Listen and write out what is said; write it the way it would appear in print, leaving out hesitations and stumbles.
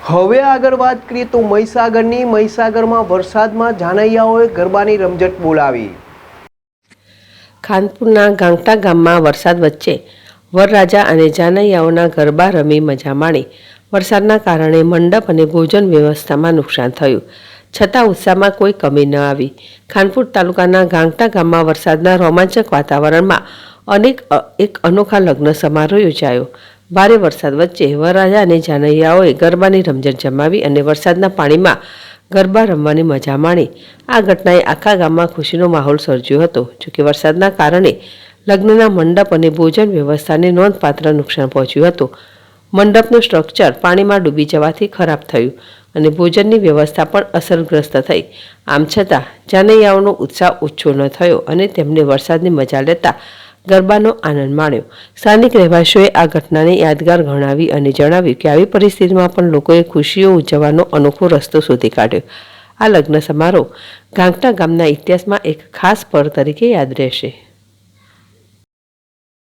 હવે આગળ વાત કરીએ તો મહીસાગરમાં વરસાદમાં જાનૈયાઓએ ગરબાની રમઝટ બોલાવી। ખાનપુરના ગાંગટા ગામમાં વરસાદ વચ્ચે વરરાજા અને જાનૈયાઓના ગરબા રમી મજા માણી। વરસાદના કારણે મંડપ અને ભોજન વ્યવસ્થામાં નુકસાન થયું, છતાં ઉત્સાહમાં કોઈ કમી ન આવી। ખાનપુર તાલુકાના ગાંગટા ગામમાં વરસાદના રોમાંચક વાતાવરણમાં એક અનોખા લગ્ન સમારોહ યોજાયો। ભારે વરસાદ વચ્ચે વરરાજા અને જાનૈયાઓએ ગરબાની રમઝટ જમાવી અને વરસાદના પાણીમાં ગરબા રમવાની મજા માણી। આ ઘટનાએ આખા ગામમાં ખુશીનો માહોલ સર્જ્યો હતો। જોકે વરસાદના કારણે લગ્નના મંડપ અને ભોજન વ્યવસ્થાને નોંધપાત્ર નુકસાન પહોંચ્યું હતું। મંડપનું સ્ટ્રક્ચર પાણીમાં ડૂબી જવાથી ખરાબ થયું અને ભોજનની વ્યવસ્થા પણ અસરગ્રસ્ત થઈ। આમ છતાં જાનૈયાઓનો ઉત્સાહ ઓછો ન થયો અને તેમને વરસાદની મજા લેતા ગરબાનો આનંદ માણ્યો। સ્થાનિક રહેવાસીઓએ આ ઘટનાને યાદગાર ગણાવી અને જણાવ્યું કે આવી પરિસ્થિતિમાં પણ લોકોએ ખુશીઓ ઉજવવાનો અનોખો રસ્તો શોધી કાઢ્યો। આ લગ્ન સમારોહ ગાંગટા ગામના ઇતિહાસમાં એક ખાસ પળ તરીકે યાદ રહેશે।